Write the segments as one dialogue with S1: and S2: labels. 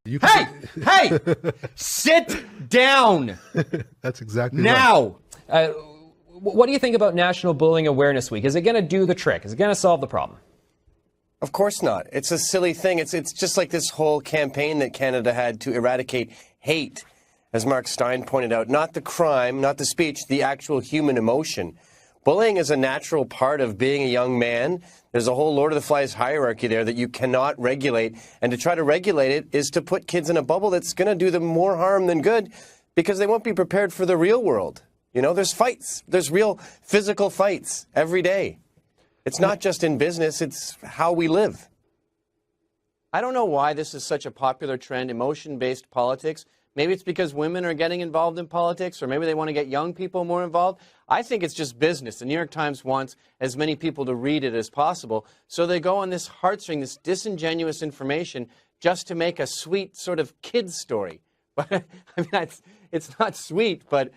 S1: Hey, sit down.
S2: That's exactly
S1: now.
S2: Right.
S3: What do you think about National Bullying Awareness Week? Is it going to do the trick? Is it going to solve the problem?
S4: Of course not. It's a silly thing. It's just like this whole campaign that Canada had to eradicate hate, as Mark Stein pointed out. Not the crime, not the speech, the actual human emotion. Bullying is a natural part of being a young man. There's a whole Lord of the Flies hierarchy there that you cannot regulate. And to try to regulate it is to put kids in a bubble that's going to do them more harm than good because they won't be prepared for the real world. You know, there's fights. There's real physical fights every day. It's not just in business, it's how we live.
S5: I don't know why this is such a popular trend, emotion-based politics. Maybe it's because women are getting involved in politics, or maybe they want to get young people more involved. I think it's just business. The New York Times wants as many people to read it as possible. So they go on this heartstring, this disingenuous information, just to make a sweet sort of kid's story. But I mean, it's not sweet, but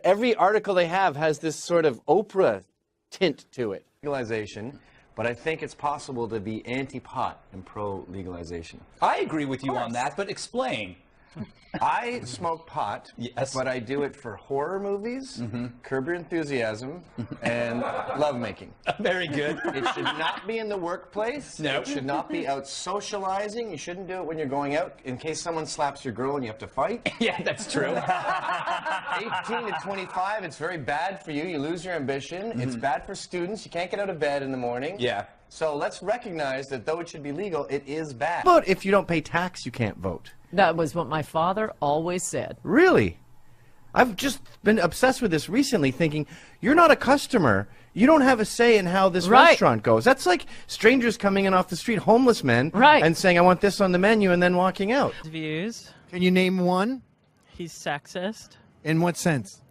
S5: every article they have has this sort of Oprah tint to it. Legalization, but I think it's possible to be anti-pot and pro-legalization.
S6: I agree with you on that, but explain.
S5: I smoke pot, yes, but I do it for horror movies, Curb Your Enthusiasm, and lovemaking.
S6: Very good.
S5: It should not be in the workplace.
S6: No.
S5: It should not be out socializing. You shouldn't do it when you're going out in case someone slaps your girl and you have to fight.
S6: Yeah, that's true.
S5: 18 to 25, it's very bad for you. You lose your ambition. It's bad for students. You can't get out of bed in the morning.
S6: Yeah.
S5: So let's recognize that though it should be legal, it is bad.
S1: But if you don't pay tax, you can't vote.
S7: That was what my father always said.
S1: Really? I've just been obsessed with this recently, thinking, you're not a customer. You don't have a say in how this restaurant goes. That's like strangers coming in off the street, homeless men, and saying, I want this on the menu, and then walking out.
S8: Views.
S9: Can you name one?
S8: He's sexist.
S9: In what sense?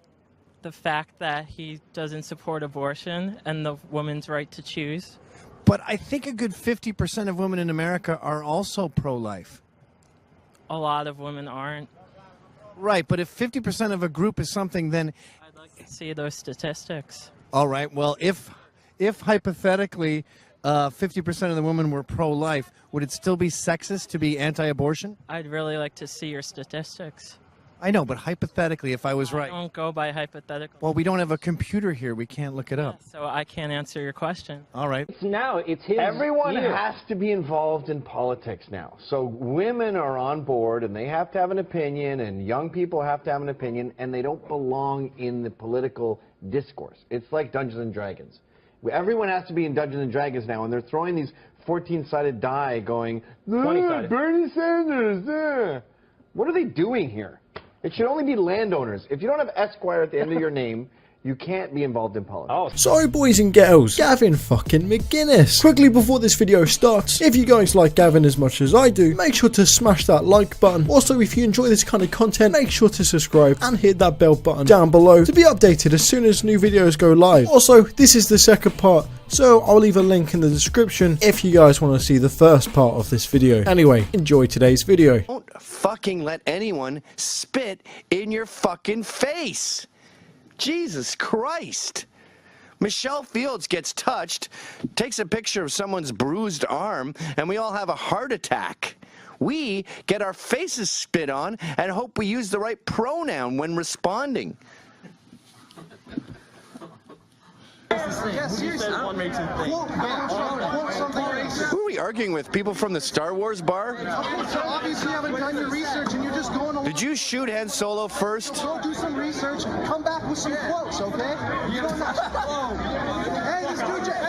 S8: The fact that he doesn't support abortion and the woman's right to choose.
S9: But I think a good 50% of women in America are also pro-life.
S8: A lot of women aren't.
S9: Right, but if 50% of a group is something, then...
S8: I'd like to see those statistics.
S9: All right, well, if hypothetically 50% of the women were pro-life, would it still be sexist to be anti-abortion?
S8: I'd really like to see your statistics.
S9: I know, but hypothetically, if I was right...
S8: I don't go by hypothetical.
S9: Well, we don't have a computer here. We can't look it up.
S8: So I can't answer your question.
S9: All right.
S10: It's his Everyone has to be involved in politics now. So women are on board, and they have to have an opinion, and young people have to have an opinion, and they don't belong in the political discourse. It's like Dungeons and Dragons. Everyone has to be in Dungeons and Dragons now, and they're throwing these 14-sided die going, 20-sided. Bernie Sanders, What are they doing here? It should only be landowners. If you don't have Esquire at the end of your name, you can't be involved in politics.
S11: So boys and girls, Gavin fucking McInnes. Quickly before this video starts, if you guys like Gavin as much as I do, make sure to smash that like button. Also, if you enjoy this kind of content, make sure to subscribe and hit that bell button down below to be updated as soon as new videos go live. Also, this is the second part, so I'll leave a link in the description if you guys want to see the first part of this video. Anyway, enjoy today's video.
S4: Don't fucking let anyone spit in your fucking face. Jesus Christ. Michelle Fields gets touched, takes a picture of someone's bruised arm, and we all have a heart attack. We get our faces spit on and hope we use the right pronoun when responding. Who are we arguing with? People from the Star Wars bar?
S12: So obviously you haven't done your research and you're just going along.
S4: Did you shoot Han Solo first?
S12: Go do some research, come back with some quotes, okay? You don't know. Hey, this dude just...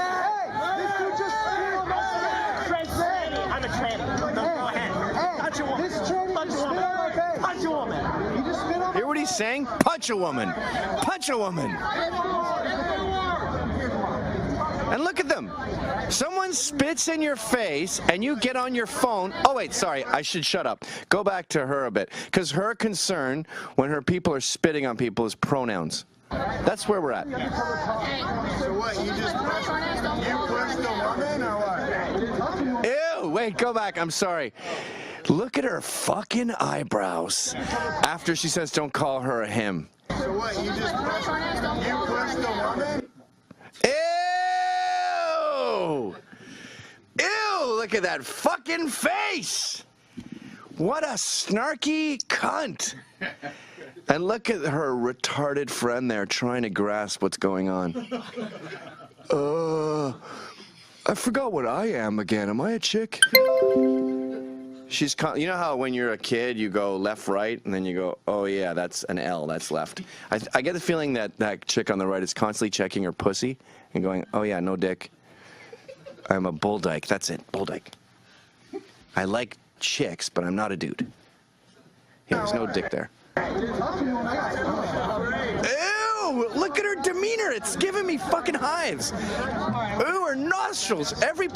S13: I'm a tranny. No, go ahead. Punch a woman.
S12: This tranny just spit on my face.
S13: Punch a woman.
S12: He just spit on...
S4: Hear what he's saying? Punch a woman. Punch a woman. And look at them. Someone spits in your face and you get on your phone. Oh, wait, sorry. I should shut up. Go back to her a bit. Because her concern when her people are spitting on people is pronouns. That's where we're at.
S12: So what, you pushed the woman or what?
S4: Ew, wait, go back. I'm sorry. Look at her fucking eyebrows after she says don't call her a him.
S12: So what, you pushed the woman?
S4: Ew! Ew, look at that fucking face!
S2: What a snarky cunt. And look at her retarded friend there trying to grasp what's going on. I forgot what I am again. Am I a chick? You know how when you're a kid you go left, right, and then you go, oh yeah, that's an L, that's left. I get the feeling that that chick on the right is constantly checking her pussy and going, oh yeah, no dick. I'm a bull dyke. That's it, bull dyke. I like chicks, but I'm not a dude. Yeah, there's no dick there. Ew! Look at her demeanor. It's giving me fucking hives. Ew, her nostrils. Every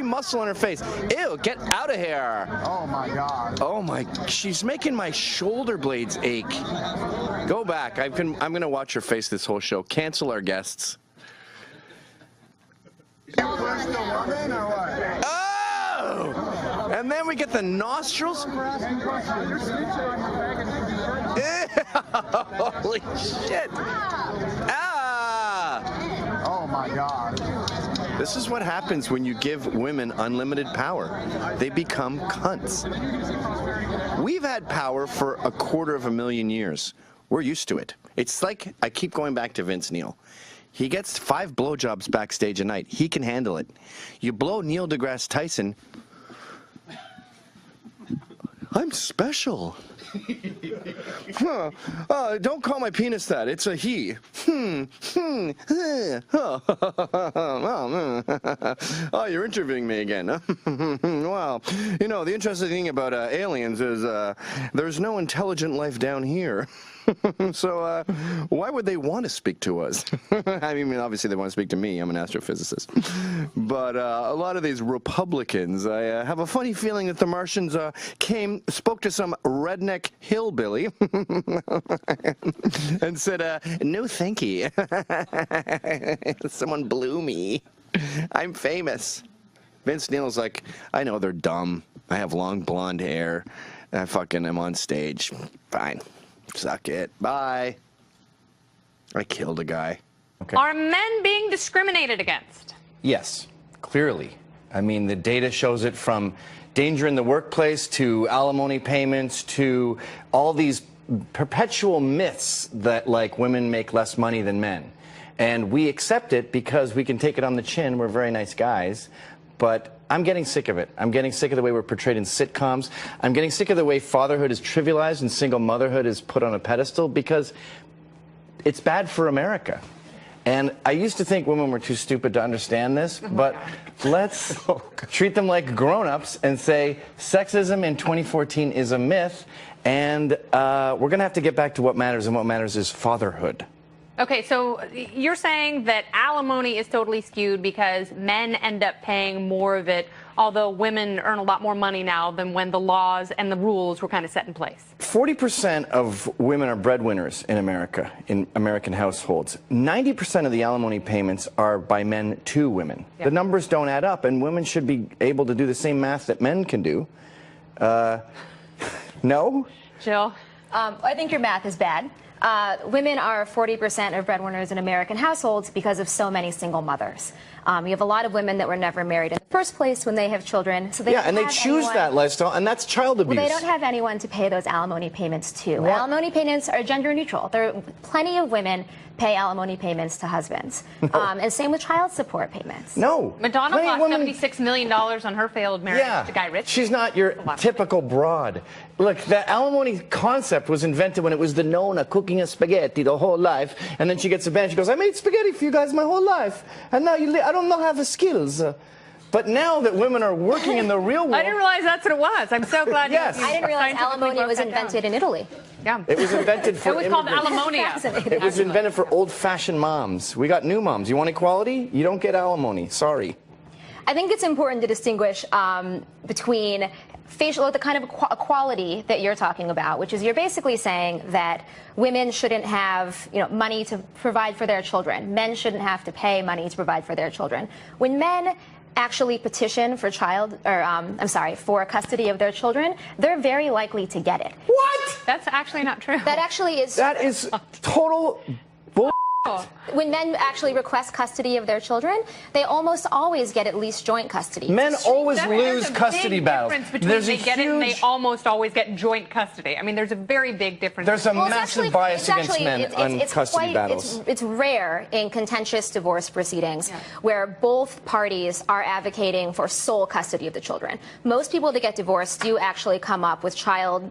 S2: muscle on her face. Ew, get out of here.
S12: Oh my God.
S2: Oh my, she's making my shoulder blades ache. Go back. I'm gonna watch her face this whole show. Cancel our guests. Oh! And then we get the nostrils. Holy shit! Ah!
S12: Oh my God.
S2: This is what happens when you give women unlimited power. They become cunts. We've had power for 250,000 years. We're used to it. It's like, I keep going back to Vince Neil. He gets 5 blowjobs backstage a night. He can handle it. You blow Neil deGrasse Tyson, I'm special. Don't call my penis that. It's a he. Oh, you're interviewing me again. Well, you know, the interesting thing about aliens is there's no intelligent life down here. So why would they want to speak to us? I mean, obviously they want to speak to me. I'm an astrophysicist. But a lot of these Republicans, I have a funny feeling that the Martians spoke to some redneck hillbilly and said, no thank you. Someone blew me. I'm famous. Vince Neil's like, I know they're dumb. I have long blonde hair. I fucking am on stage. Fine. Suck it. Bye. I killed a guy.
S14: Okay. Are men being discriminated against?
S5: Yes, clearly. I mean, the data shows it from danger in the workplace to alimony payments to all these perpetual myths that, like, women make less money than men. And we accept it because we can take it on the chin. We're very nice guys. But I'm getting sick of it. I'm getting sick of the way we're portrayed in sitcoms. I'm getting sick of the way fatherhood is trivialized and single motherhood is put on a pedestal because it's bad for America. And I used to think women were too stupid to understand this, but let's treat them like grown-ups and say sexism in 2014 is a myth, and we're going to have to get back to what matters, and what matters is fatherhood.
S14: Okay, so you're saying that alimony is totally skewed because men end up paying more of it, although women earn a lot more money now than when the laws and the rules were kind of set in place.
S5: 40% of women are breadwinners in America, in American households. 90% of the alimony payments are by men to women. Yeah. The numbers don't add up, and women should be able to do the same math that men can do. No?
S14: Jill?
S15: I think your math is bad. Women are 40% of breadwinners in American households because of so many single mothers. You have a lot of women that were never married in the first place when they have children. So they
S5: and they choose that lifestyle, and that's child abuse.
S15: Well, they don't have anyone to pay those alimony payments to. What? Alimony payments are gender neutral. There are plenty of women pay alimony payments to husbands. No. And same with child support payments.
S5: No.
S14: Madonna lost $76 million on her failed marriage to Guy Ritchie.
S5: She's not your typical broad. Look, the alimony concept was invented when it was the Nona cooking a spaghetti the whole life, and then she gets a band, she goes, I made spaghetti for you guys my whole life, and now I don't know have the skills. But now that women are working in the real world...
S14: I didn't realize that's what it was. I'm so glad you
S15: I didn't realize alimony was invented in Italy.
S14: Yeah.
S5: It was invented for
S14: It was called alimonia.
S5: It was invented for old-fashioned moms. We got new moms. You want equality? You don't get alimony. Sorry.
S15: I think it's important to distinguish between the kind of equality that you're talking about, which is you're basically saying that women shouldn't have money to provide for their children. Men shouldn't have to pay money to provide for their children. When men actually petition for for custody of their children, they're very likely to get it.
S5: What?
S14: That's actually not true.
S15: That actually is.
S5: That is total bull.
S15: When men actually request custody of their children, they almost always get at least joint custody.
S1: Men always lose custody battles.
S14: There's a get it and they almost always get joint custody. I mean, there's a very big difference.
S1: There's a massive bias against men on custody battles.
S15: It's rare in contentious divorce proceedings where both parties are advocating for sole custody of the children. Most people that get divorced do actually come up with child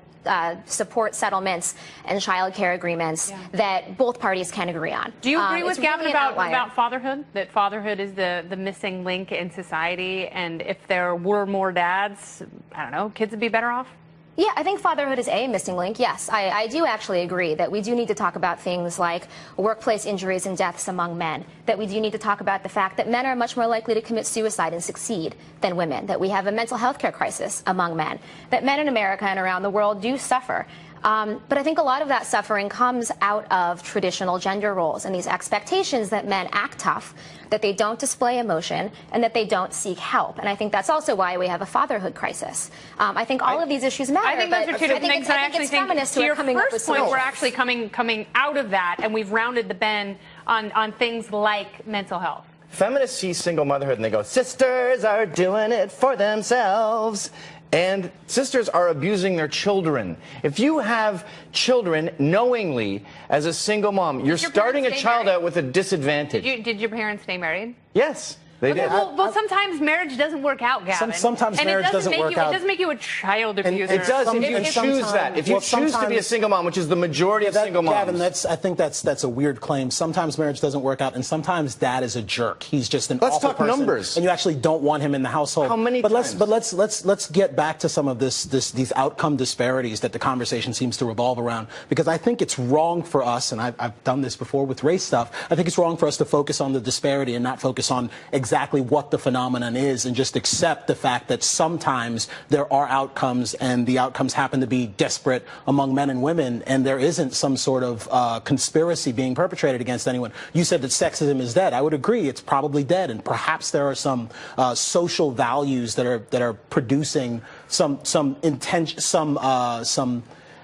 S15: support settlements and child care agreements that both parties can agree on.
S14: Do you agree with Gavin
S15: really
S14: about fatherhood? That fatherhood is the missing link in society, and if there were more dads, I don't know, kids would be better off?
S15: Yeah, I think fatherhood is a missing link. Yes, I do actually agree that we do need to talk about things like workplace injuries and deaths among men, that we do need to talk about the fact that men are much more likely to commit suicide and succeed than women, that we have a mental health care crisis among men, that men in America and around the world do suffer. But I think a lot of that suffering comes out of traditional gender roles and these expectations that men act tough, that they don't display emotion, and that they don't seek help. And I think that's also why we have a fatherhood crisis. I think all of these issues matter.
S14: I think those are two different things. I actually think to your first point, we're actually coming out of that, and we've rounded the bend on things like mental health.
S1: Feminists see single motherhood and they go, sisters are doing it for themselves. And sisters are abusing their children. If you have children knowingly as a single mom, you're starting a child out with a disadvantage.
S14: Did your parents stay married?
S1: Yes. They did.
S14: Well, sometimes marriage doesn't work out, Gavin.
S11: Sometimes marriage doesn't work out.
S14: It doesn't make you a child abuser.
S1: It does if you choose that. If you choose to be a single mom, which is the majority of single moms.
S11: Gavin, I think that's a weird claim. Sometimes marriage doesn't work out, and sometimes dad is a jerk. He's just an awful person.
S1: Let's talk numbers.
S11: And you actually don't want him in the household.
S1: How many times?
S11: But let's get back to some of these outcome disparities that the conversation seems to revolve around, because I think it's wrong for us, and I've done this before with race stuff. I think it's wrong for us to focus on the disparity and not focus on exactly what the phenomenon is, and just accept the fact that sometimes there are outcomes, and the outcomes happen to be disparate among men and women, and there isn't some sort of conspiracy being perpetrated against anyone. You said that sexism is dead. I would agree, it's probably dead, and perhaps there are some social values that are producing some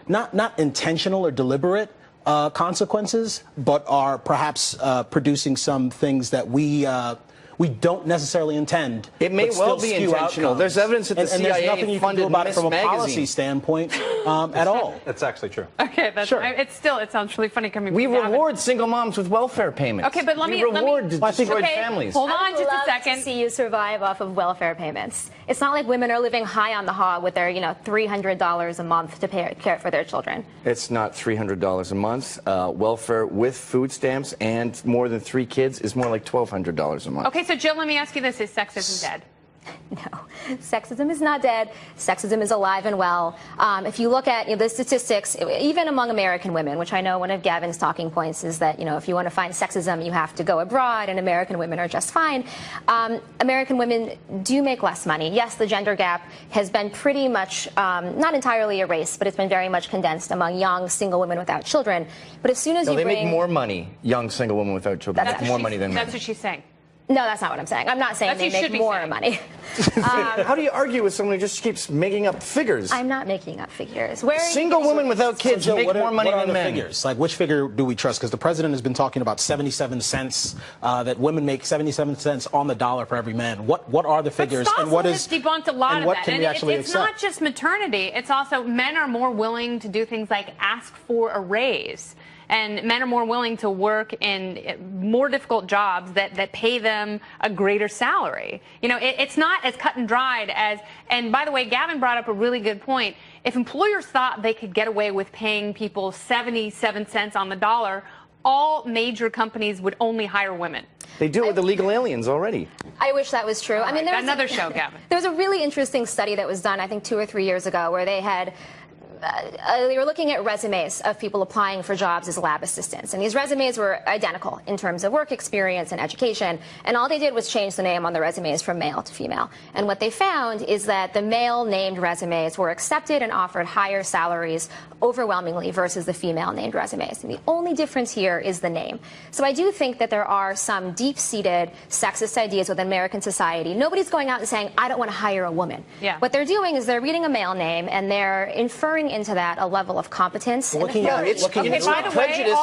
S11: not intentional or deliberate consequences, but are perhaps producing some things that we don't necessarily intend.
S1: It may well be intentional.
S11: Outcomes.
S1: There's evidence that the CIA
S11: there's nothing you can do about it from a policy
S1: magazine.
S11: standpoint at all.
S6: That's actually true.
S14: Okay, that's
S1: sure.
S14: It sounds really funny coming from
S1: We
S14: Gavin.
S1: reward single moms with welfare payments.
S14: Okay, but let me
S1: reward destroyed families.
S14: Hold on just a
S15: love
S14: second.
S15: To see you survive off of welfare payments. It's not like women are living high on the hog with their, $300 a month to care for their children.
S1: It's not $300 a month. Welfare with food stamps and more than 3 kids is more like $1,200 a month.
S14: Okay, so Jill, let me ask you this: is sexism dead?
S15: No, sexism is not dead. Sexism is alive and well. If you look at the statistics, even among American women, which I know one of Gavin's talking points is that, if you want to find sexism, you have to go abroad, and American women are just fine. American women do make less money. Yes, the gender gap has been pretty much, not entirely erased, but it's been very much condensed among young single women without children. But as soon as
S1: they make more money, young single women without children. Make more money than men.
S14: That's what she's saying.
S15: No, that's not what I'm saying. I'm not saying they make more money.
S1: How do you argue with someone who just keeps making up figures?
S15: I'm not making up figures.
S1: Single women without kids make more money than men.
S11: Figures? Like, which figure do we trust? Because the president has been talking about 77 cents, that women make 77 cents on the dollar for every man. What are the figures?
S14: And what is debunked a lot of
S11: what
S14: that.
S11: Can
S14: and
S11: we actually
S14: it's
S11: accept?
S14: not just maternity. It's also men are more willing to do things like ask for a raise. And men are more willing to work in more difficult jobs that pay them a greater salary. It's not as cut and dried as, and by the way, Gavin brought up a really good point. If employers thought they could get away with paying people 77 cents on the dollar, all major companies would only hire women.
S1: They do it with illegal aliens already.
S15: I wish that was true. I mean, there's
S14: another show, Gavin.
S15: There was a really interesting study that was done, I think, 2 or 3 years ago, where they had they were looking at resumes of people applying for jobs as lab assistants. And these resumes were identical in terms of work experience and education. And all they did was change the name on the resumes from male to female. And what they found is that the male-named resumes were accepted and offered higher salaries overwhelmingly versus the female-named resumes. And the only difference here is the name. So I do think that there are some deep-seated sexist ideas within American society. Nobody's going out and saying, I don't want to hire a woman.
S14: Yeah.
S15: What they're doing is they're reading a male name and they're inferring bring into that a level of competence.
S5: Looking at it, prejudice.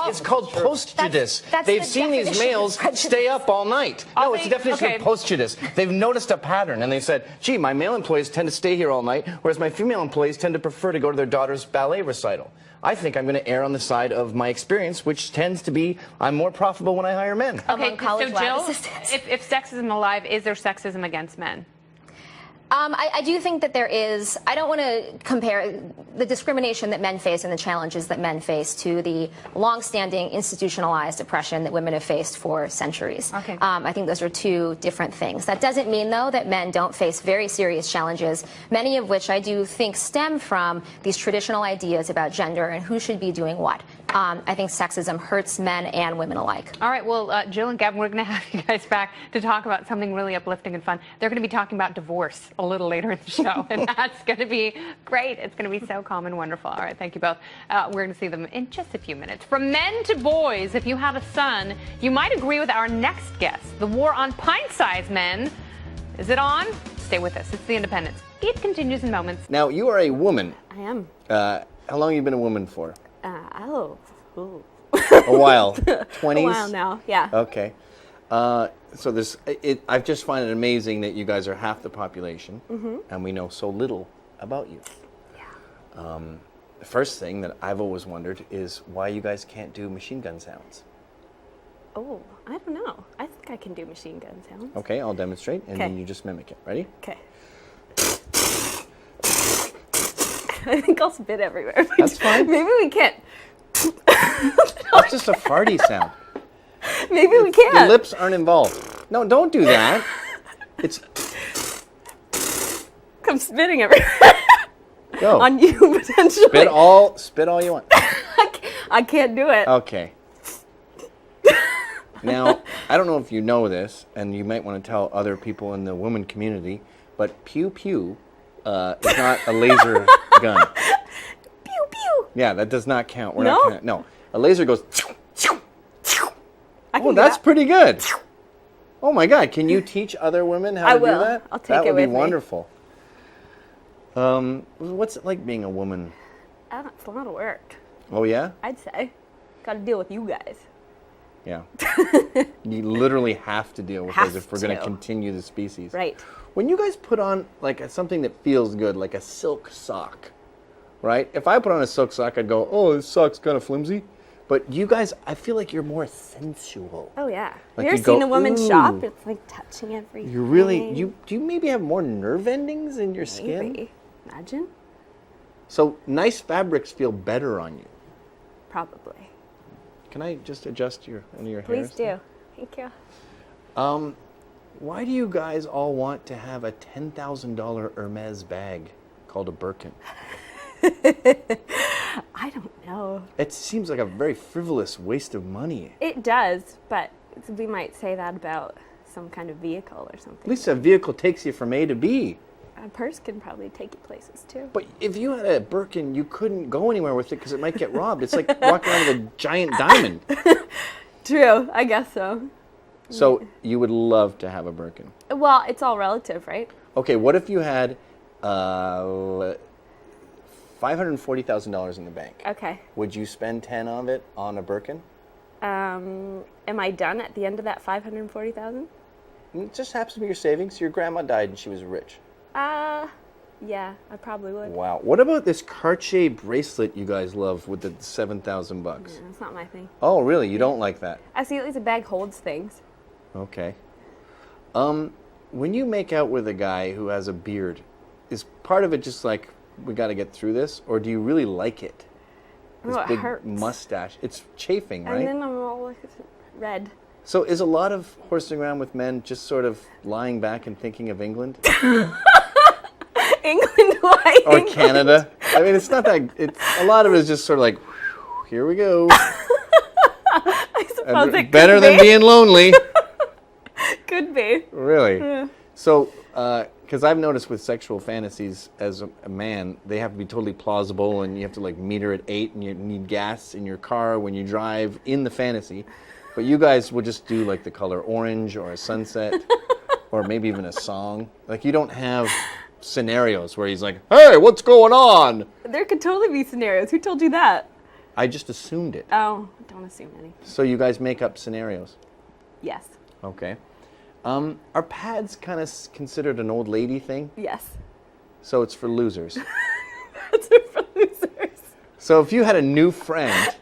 S5: It's called postjudice. They've seen these males stay up all night. No, it's the definition of postjudice. They've noticed a pattern, and they said, gee, my male employees tend to stay here all night, whereas my female employees tend to prefer to go to their daughter's ballet recital. I think I'm going to err on the side of my experience, which tends to be I'm more profitable when I hire men.
S14: Okay, so Jill, if sexism alive, is there sexism against men?
S15: I do think that there is. I don't want to compare the discrimination that men face and the challenges that men face to the long-standing institutionalized oppression that women have faced for centuries.
S14: Okay.
S15: I think those are two different things. That doesn't mean, though, that men don't face very serious challenges, many of which I do think stem from these traditional ideas about gender and who should be doing what. I think sexism hurts men and women alike.
S14: All right, well, Jill and Gavin, we're going to have you guys back to talk about something really uplifting and fun. They're going to be talking about divorce a little later in the show, and that's going to be great. It's going to be so calm and wonderful. All right, thank you both. We're going to see them in just a few minutes. From men to boys, if you have a son, you might agree with our next guest. The war on pint-sized men. Is it on? Stay with us. It's The Independent. It continues in moments.
S1: Now, you are a woman.
S16: I am.
S1: How long have you been a woman for?
S16: A
S1: while. 20s?
S16: A while now, yeah.
S1: Okay. So this, I just find it amazing that you guys are half the population, and we know so little about you. Yeah. The first thing that I've always wondered is why you guys can't do machine gun sounds.
S16: Oh, I don't know. I think I can do machine gun sounds.
S1: Okay, I'll demonstrate, and then you just mimic it. Ready?
S16: Okay. I think I'll spit everywhere.
S1: That's fine.
S16: Maybe we can't.
S1: That's just a farty sound.
S16: Maybe we can't.
S1: Your lips aren't involved. No, don't do that. It's.
S16: I'm spitting everywhere.
S1: Go.
S16: On you, potentially.
S1: Spit all you want.
S16: I can't do it.
S1: Okay. Now, I don't know if you know this, and you might want to tell other people in the women community, but pew pew is not a laser gun.
S16: Pew pew.
S1: Yeah, that does not count. We're
S16: No?
S1: not gonna, no. A laser goes.
S16: I can
S1: Oh,
S16: do
S1: that's
S16: that.
S1: pretty good. Oh my God! Can you teach other women how
S16: I
S1: to
S16: will.
S1: do that?
S16: I'll take
S1: that
S16: it
S1: would be
S16: with me.
S1: wonderful. What's it like being a woman?
S16: It's a lot of work,
S1: Oh yeah.
S16: I'd say. Got to deal with you guys.
S1: Yeah. You literally have to deal with
S16: Have
S1: us if we're going to
S16: to.
S1: continue the species.
S16: Right.
S1: When you guys put on like something that feels good, like a silk sock, right? If I put on a silk sock, I'd go, "Oh, this sock's kind of flimsy." But you guys, I feel like you're more sensual.
S16: Oh yeah.
S1: Like
S16: Have you
S1: you
S16: ever seen
S1: go,
S16: a woman
S1: "Ooh."
S16: shop? It's like touching everything.
S1: You really, do you maybe have more nerve endings in your skin?
S16: Maybe. Imagine.
S1: So nice fabrics feel better on you.
S16: Probably.
S1: Can I just adjust one of your hairs?
S16: Please do. Thank you.
S1: Why do you guys all want to have a $10,000 Hermes bag called a Birkin?
S16: I don't know.
S1: It seems like a very frivolous waste of money.
S16: It does, but we might say that about some kind of vehicle or something.
S1: At least a vehicle takes you from A to B.
S16: A purse can probably take you places too.
S1: But if you had a Birkin, you couldn't go anywhere with it because it might get robbed. It's like walking around with a giant diamond.
S16: True, I guess so.
S1: So you would love to have a Birkin.
S16: Well, it's all relative, right?
S1: Okay, what if you had $540,000 in the bank?
S16: Okay.
S1: Would you spend 10 of it on a Birkin?
S16: Am I done at the end of that 540,000?
S1: It just happens to be your savings. Your grandma died and she was rich.
S16: Yeah, I probably would.
S1: Wow. What about this Cartier bracelet you guys love with the $7,000 bucks?
S16: Yeah, that's not my thing.
S1: Oh, really? You don't like that?
S16: I see at least a bag holds things.
S1: Okay. When you make out with a guy who has a beard, is part of it just like, we got to get through this, or do you really like it? This
S16: Oh, it
S1: big
S16: hurts.
S1: mustache. It's chafing, right?
S16: And then I'm all like red.
S1: So is a lot of horsing around with men just sort of lying back and thinking of England?
S16: England, why?
S1: Or
S16: England?
S1: Canada? I mean, it's not that, a lot of it is just sort of like, whew, here we go.
S16: I suppose it
S1: Better
S16: could
S1: than
S16: be.
S1: being lonely.
S16: Could be.
S1: Really?
S16: Yeah.
S1: So, because I've noticed with sexual fantasies as a man, they have to be totally plausible, and you have to like meter at 8, and you need gas in your car when you drive in the fantasy. But you guys will just do like the color orange or a sunset, or maybe even a song. Like you don't have
S5: scenarios where he's like, hey, what's going on?
S16: There could totally be scenarios. Who told you that?
S5: I just assumed it.
S16: Oh, don't assume any.
S5: So you guys make up scenarios?
S16: Yes.
S5: Okay. Are pads kind of considered an old lady thing?
S16: Yes.
S5: So it's for losers.
S16: Pads are for losers.
S5: So if you had a new friend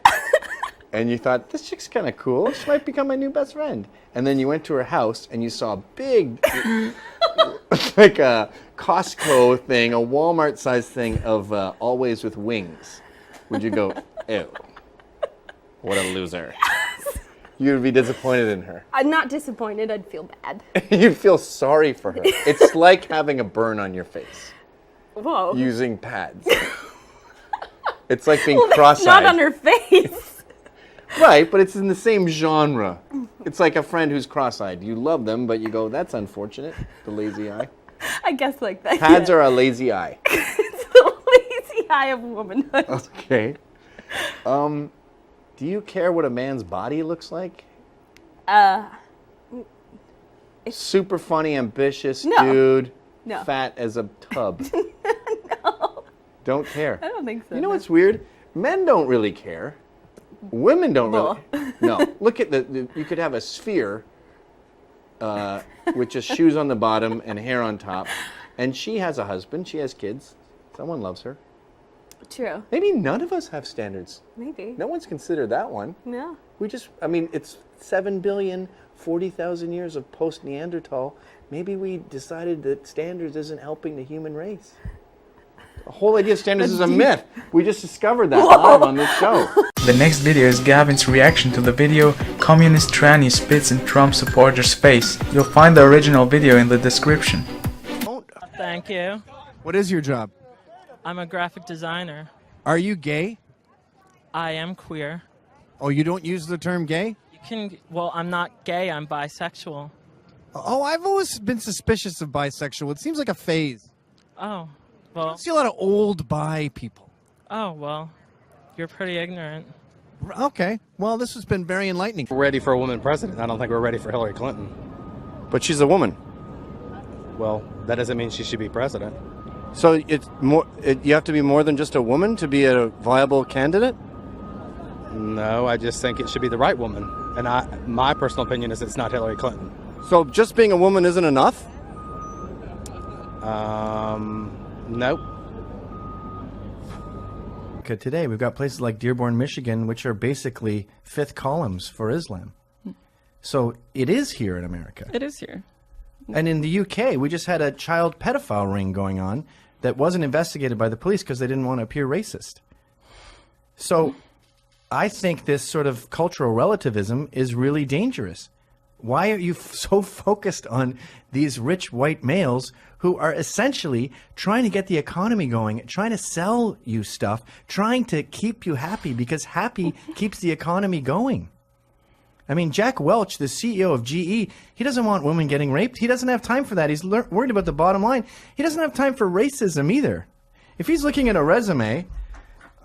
S5: and you thought, this chick's kind of cool, she might become my new best friend. And then you went to her house and you saw a big, like a Costco thing, a Walmart-sized thing of Always with Wings. Would you go, ew, what a loser?
S16: Yes.
S5: You'd be disappointed in her.
S16: I'm not disappointed. I'd feel bad.
S5: You'd feel sorry for her. It's like having a burn on your face.
S16: Whoa.
S5: Using pads. It's like being
S16: well,
S5: cross-eyed.
S16: Not on her face.
S5: Right, but it's in the same genre. It's like a friend who's cross-eyed. You love them, but you go, that's unfortunate, the lazy eye.
S16: I guess like that.
S5: Pads are a lazy eye.
S16: It's the lazy eye of womanhood.
S5: Okay. Do you care what a man's body looks like? Super funny, ambitious dude.
S16: No.
S5: Fat as a tub.
S16: No.
S5: Don't care.
S16: I don't think so.
S5: You know what's weird? Men don't really care. Women don't really. No. Look at you could have a sphere with just shoes on the bottom and hair on top. And she has a husband. She has kids. Someone loves her.
S16: True.
S5: Maybe none of us have standards.
S16: Maybe.
S5: No one's considered that one.
S16: No.
S5: It's 7 billion, 40,000 years of post-Neanderthal. Maybe we decided that standards isn't helping the human race. The whole idea of standards is a myth. We just discovered that live on this show.
S17: The next video is Gavin's reaction to the video Communist Tranny Spits in Trump Supporter's Face. You'll find the original video in the description.
S8: Thank you.
S9: What is your job?
S8: I'm a graphic designer.
S9: Are you gay?
S8: I am queer.
S9: Oh, you don't use the term gay?
S8: Well, I'm not gay, I'm bisexual.
S9: Oh, I've always been suspicious of bisexual. It seems like a phase.
S8: Oh, well.
S9: I see a lot of old bi people.
S8: Oh, well, you're pretty ignorant.
S9: Okay. Well, this has been very enlightening.
S18: We're ready for a woman president. I don't think we're ready for Hillary Clinton.
S1: But she's a woman.
S18: Well, that doesn't mean she should be president.
S1: So it's more. You have to be more than just a woman to be a viable candidate?
S18: No, I just think it should be the right woman. And my personal opinion is it's not Hillary Clinton.
S1: So just being a woman isn't enough?
S18: Nope.
S1: Today we've got places like Dearborn, Michigan, which are basically fifth columns for Islam. So it is here in America.
S19: It is here.
S1: And in the UK, we just had a child pedophile ring going on that wasn't investigated by the police because they didn't want to appear racist. So I think this sort of cultural relativism is really dangerous. Why are you so focused on these rich white males who are essentially trying to get the economy going, trying to sell you stuff, trying to keep you happy because happy keeps the economy going? I mean, Jack Welch, the CEO of GE, he doesn't want women getting raped. He doesn't have time for that. He's worried about the bottom line. He doesn't have time for racism either. If he's looking at a resume,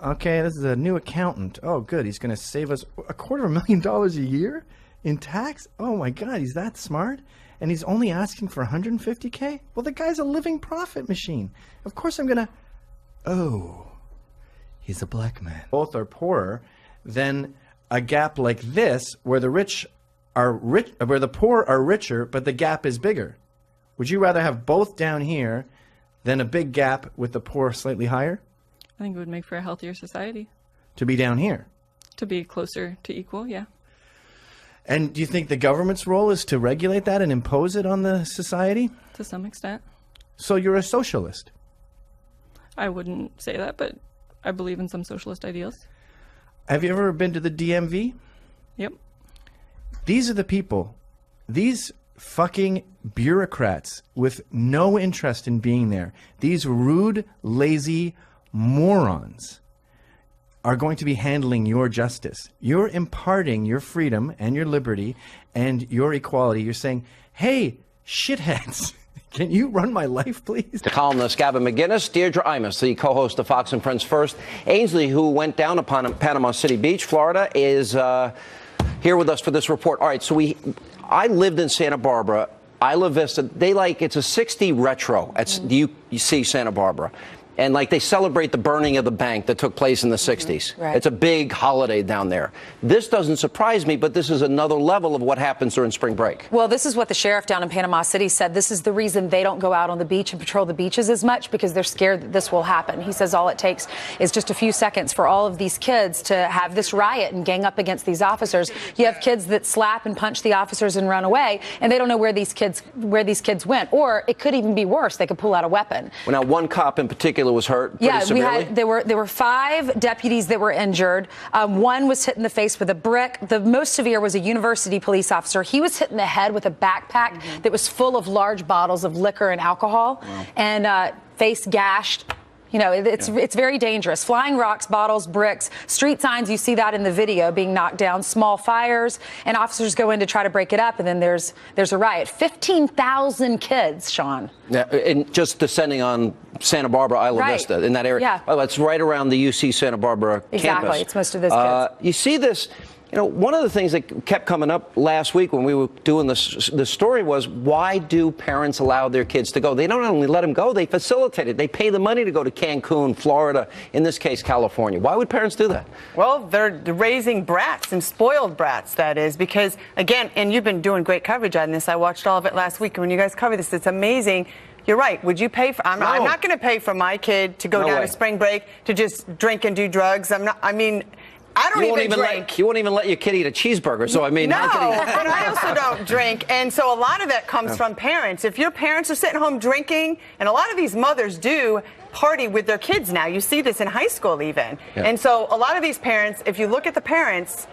S1: okay, this is a new accountant. Oh, good. He's going to save us $250,000 a year in tax? Oh, my God. He's that smart? And he's only asking for $150K? Well, the guy's a living profit machine. Of course I'm going to... Oh, he's a black man. Both are poorer than a gap like this where the rich are rich, where the poor are richer, but the gap is bigger. Would you rather have both down here than a big gap with the poor slightly higher?
S19: I think it would make for a healthier society.
S1: To be down here?
S19: To be closer to equal, yeah.
S1: And do you think the government's role is to regulate that and impose it on the society?
S19: To some extent.
S1: So you're a socialist?
S19: I wouldn't say that, but I believe in some socialist ideals.
S1: Have you ever been to the DMV?
S19: Yep.
S1: These are the people, these fucking bureaucrats with no interest in being there, these rude, lazy morons are going to be handling your justice. You're imparting your freedom and your liberty and your equality. You're saying, hey, shitheads, can you run my life, please?
S20: The columnist Gavin McInnes, Deirdre Imus, the co-host of Fox and Friends First. Ainsley, who went down upon Panama City Beach, Florida, is here with us for this report. All right, so I lived in Santa Barbara Isla Vista, it's a 60 retro at UC Santa Barbara. And they celebrate the burning of the bank that took place in the 60s.
S21: Right.
S20: It's a big holiday down there. This doesn't surprise me, but this is another level of what happens during spring break.
S21: Well, this is what the sheriff down in Panama City said. This is the reason they don't go out on the beach and patrol the beaches as much, because they're scared that this will happen. He says all it takes is just a few seconds for all of these kids to have this riot and gang up against these officers. You have kids that slap and punch the officers and run away, and they don't know where these kids went. Or it could even be worse. They could pull out a weapon.
S20: Well, now, one cop in particular was hurt pretty severely.
S21: There were 5 deputies that were injured. One was hit in the face with a brick. The most severe was a university police officer. He was hit in the head with a backpack that was full of large bottles of liquor and alcohol, and face gashed. You know, it's very dangerous. Flying rocks, bottles, bricks, street signs, you see that in the video being knocked down, small fires, and officers go in to try to break it up, and then there's a riot. 15,000 kids, Sean.
S20: Yeah, and just descending on Santa Barbara, Isla Vista, in that area.
S21: Yeah.
S20: Oh, that's right around the UC Santa Barbara campus.
S21: Exactly, it's most of those kids.
S20: You see this. You know, one of the things that kept coming up last week when we were doing this story was, why do parents allow their kids to go? They don't only let them go, they facilitate it. They pay the money to go to Cancun, Florida, in this case, California. Why would parents do that?
S22: Well, they're raising brats, and spoiled brats, that is, because, again, and you've been doing great coverage on this. I watched all of it last week. When you guys cover this, it's amazing. You're right. Would you pay for? I'm not going to pay for my kid to go down to spring break to just drink and do drugs. I don't even drink.
S20: You won't even let your kid eat a cheeseburger. So I mean,
S22: no, and I also don't drink, and so a lot of that comes from parents. If your parents are sitting home drinking, and a lot of these mothers do party with their kids now. You see this in high school even, and so a lot of these parents, if you look at the parents.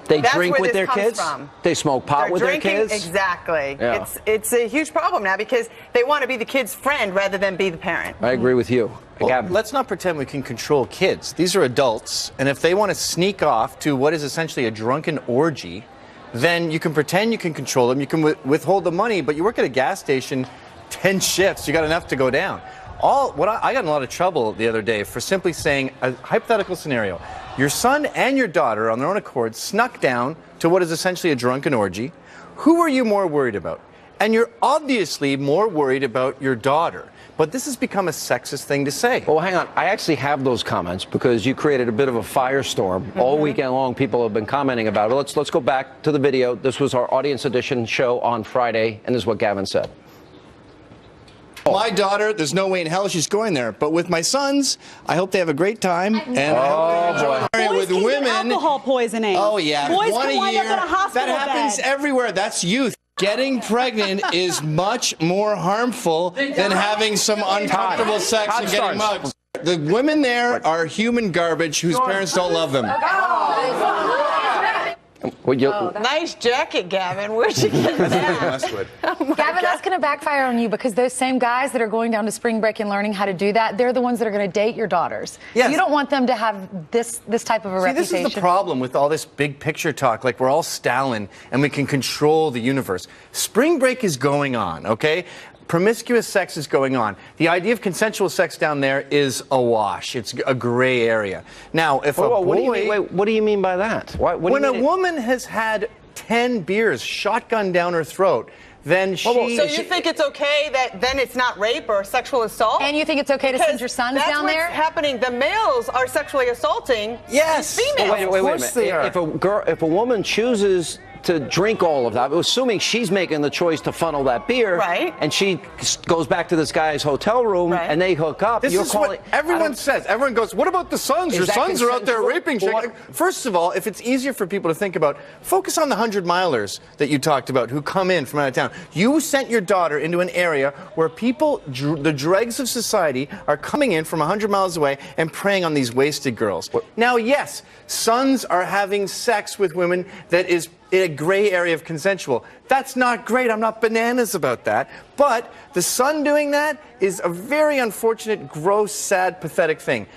S20: They
S22: That's
S20: drink
S22: where
S20: with
S22: this
S20: their
S22: comes
S20: kids?
S22: From.
S20: They smoke pot
S22: They're
S20: with
S22: drinking,
S20: their kids?
S22: Exactly.
S20: Yeah.
S22: It's a huge problem now because they want to be the kid's friend rather than be the parent.
S20: I agree with you.
S1: Well, let's not pretend we can control kids. These are adults, and if they want to sneak off to what is essentially a drunken orgy, then you can pretend you can control them, you can withhold the money, but you work at a gas station 10 shifts, you got enough to go down. I got in a lot of trouble the other day for simply saying a hypothetical scenario. Your son and your daughter, on their own accord, snuck down to what is essentially a drunken orgy. Who are you more worried about? And you're obviously more worried about your daughter. But this has become a sexist thing to say.
S20: Well, hang on. I actually have those comments because you created a bit of a firestorm. All weekend long, people have been commenting about it. Let's go back to the video. This was our Audience Edition show on Friday, and this is what Gavin said.
S2: My daughter, there's no way in hell she's going there. But with my sons, I hope they have a great time. And I hope they enjoy with women.
S23: Alcohol poisoning.
S2: Oh, yeah.
S23: Boys
S2: One
S23: can
S2: a
S23: wind
S2: year.
S23: up in a hospital
S2: That happens
S23: bed.
S2: everywhere. That's youth. Getting pregnant is much more harmful than having some uncomfortable sex and getting mugged. The women there are human garbage whose parents don't love them.
S22: Nice jacket, Gavin. Where'd you get that?
S21: Gavin, that's going to backfire on you because those same guys that are going down to spring break and learning how to do that, they're the ones that are going to date your daughters.
S1: Yes.
S21: So you don't want them to have this type of a reputation.
S1: This is the problem with all this big picture talk, like we're all Stalin and we can control the universe. Spring break is going on, okay? Promiscuous sex is going on. The idea of consensual sex down there is awash. It's a gray area. Now, if a boy...
S20: What do you mean by that?
S1: When a woman has had 10 beers shotgun down her throat, then she...
S22: So you think it's okay that then it's not rape or sexual assault?
S21: And you think it's okay to send your sons down there?
S22: That's what's happening. The males are sexually assaulting these females.
S20: Wait a minute. If a woman chooses to drink all of that, assuming she's making the choice to funnel that beer,
S22: right,
S20: and she goes back to this guy's hotel room, and they hook up.
S1: This is what everyone says. Everyone goes, what about the sons? Your sons are out there raping chicks. First of all, if it's easier for people to think about, focus on the 100-milers that you talked about who come in from out of town. You sent your daughter into an area where people, the dregs of society, are coming in from 100 miles away and preying on these wasted girls. Now, yes, sons are having sex with women that is in a gray area of consensual. That's not great. I'm not bananas about that. But the son doing that is a very unfortunate, gross, sad, pathetic thing.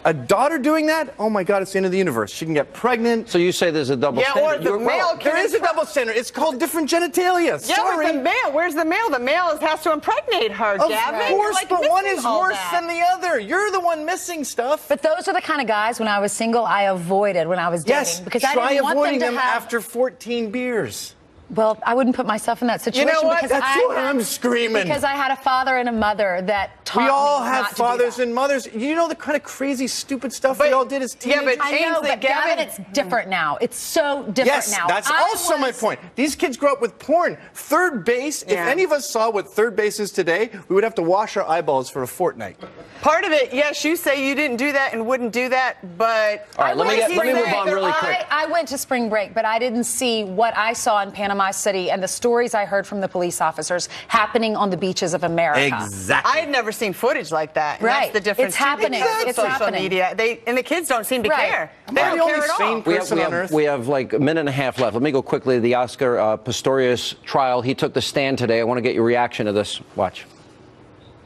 S1: A daughter doing that, oh my God, it's the end of the universe. She can get pregnant.
S20: So you say there's a double standard?
S22: Or the male
S1: there is a double standard. It's called different genitalia.
S22: Sorry. The male. Where's the male? The male has to impregnate her, Gavin.
S1: Of course, but one is worse than the other. You're the one missing stuff.
S21: But those are the kind of guys, when I was single, I avoided when I was dating.
S1: Yes,
S21: because I
S1: try
S21: didn't want
S1: avoiding
S21: them to
S1: them
S21: have...
S1: after 14 beers.
S21: Well, I wouldn't put myself in that situation.
S2: You know what?
S21: Because
S2: That's what I'm screaming.
S21: Because I had a father and a mother that taught
S1: We all
S21: me
S1: have
S21: not to do
S1: fathers
S21: that.
S1: and mothers. You know the kind of crazy, stupid stuff we all did as teenagers?
S21: I know, but Gavin, it's different now. It's so different now.
S1: Yes, that's also my point. These kids grow up with porn. Third base, if any of us saw what third base is today, we would have to wash our eyeballs for a fortnight.
S22: Part of it, yes, you say you didn't do that and wouldn't do that, but...
S20: All right, let me move on really quick.
S21: I went to spring break, but I didn't see what I saw in Panama City and the stories I heard from the police officers happening on the beaches of America.
S22: Exactly. I had never seen footage like that.
S21: Right.
S22: That's the difference.
S21: It's happening. It's
S22: social
S21: happening.
S22: media. And the kids don't seem to care. They
S20: All
S22: don't
S20: right.
S22: care at all.
S20: We have like a minute and a half left. Let me go quickly to the Oscar Pistorius trial. He took the stand today. I want to get your reaction to this. Watch.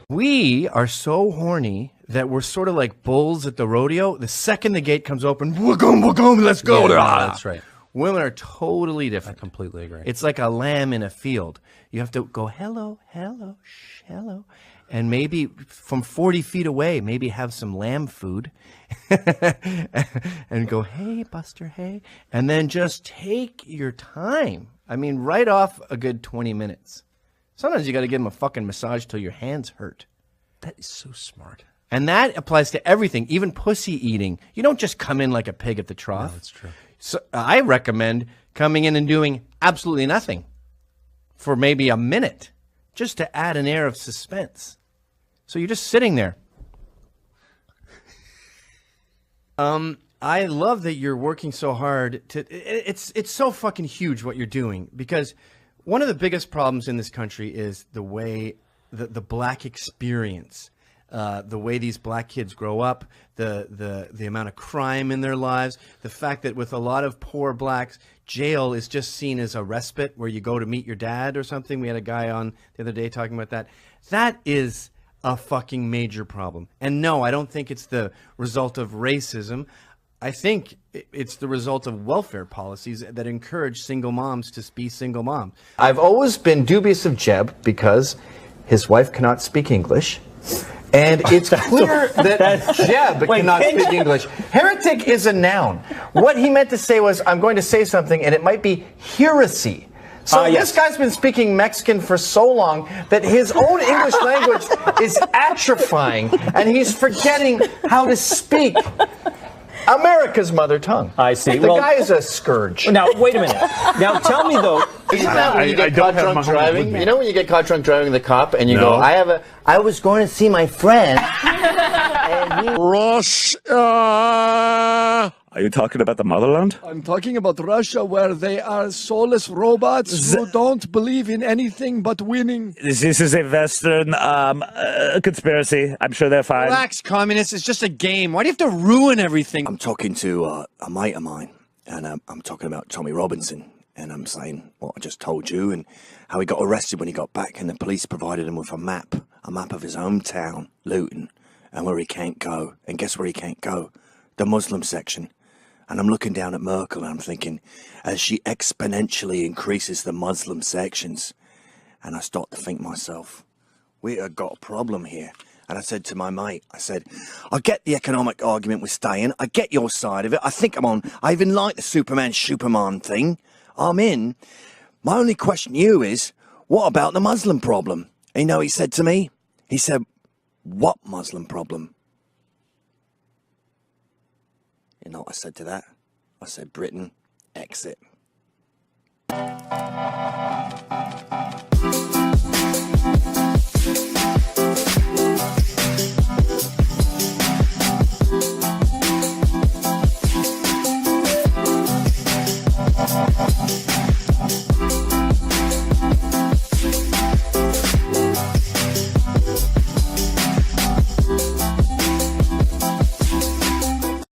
S1: We are so horny that we're sort of like bulls at the rodeo. The second the gate comes open, wagum, let's go.
S3: Yeah, that's right.
S1: Women are totally different.
S3: I completely agree.
S1: It's like a lamb in a field. You have to go, hello, hello, shh, hello. And maybe from 40 feet away, maybe have some lamb food. And go, hey, Buster, hey. And then just take your time. I mean, right off a good 20 minutes. Sometimes you got to give them a fucking massage till your hands hurt.
S3: That is so smart.
S1: And that applies to everything, even pussy eating. You don't just come in like a pig at the trough.
S3: No, that's true.
S1: So I recommend coming in and doing absolutely nothing for maybe a minute, just to add an air of suspense. So you're just sitting there. I love that you're working so hard to. It's so fucking huge what you're doing, because one of the biggest problems in this country is the way the black experience. The way these black kids grow up, the amount of crime in their lives, the fact that with a lot of poor blacks, jail is just seen as a respite where you go to meet your dad or something. We had a guy on the other day talking about that. That is a fucking major problem. And no, I don't think it's the result of racism. I think it's the result of welfare policies that encourage single moms to be single moms.
S10: I've always been dubious of Jeb because his wife cannot speak English. And it's clear that Jeb cannot speak English. Heretic is a noun. What he meant to say was, I'm going to say something, and it might be heresy. So this guy's been speaking Mexican for so long that his own English language is atrophying, and he's forgetting how to speak America's mother tongue.
S7: I see.
S10: The guy is a scourge.
S7: Now, wait a minute. Now, tell me, though.
S10: Isn't that when you get caught drunk driving? You know when you get caught drunk driving the cop and you go, I was going to see my friend.
S23: Russia. Are you talking about the motherland?
S24: I'm talking about Russia, where they are soulless robots who don't believe in anything but winning.
S23: This is a Western conspiracy. I'm sure they're fine.
S9: Relax, communist. It's just a game. Why do you have to ruin everything?
S25: I'm talking to a mate of mine, and I'm talking about Tommy Robinson. And I'm saying what I just told you, and how he got arrested when he got back, and the police provided him with a map of his hometown, Luton, and where he can't go. And guess where he can't go? The Muslim section. And I'm looking down at Merkel, and I'm thinking, as she exponentially increases the Muslim sections, and I start to think myself, we have got a problem here. And I said to my mate, I said, I get the economic argument with staying. I get your side of it. I think I'm on. I even like the Superman thing. I'm in. My only question to you is, what about the Muslim problem? And you know what he said to me? He said, what Muslim problem? You know what I said to that? I said, Britain, exit.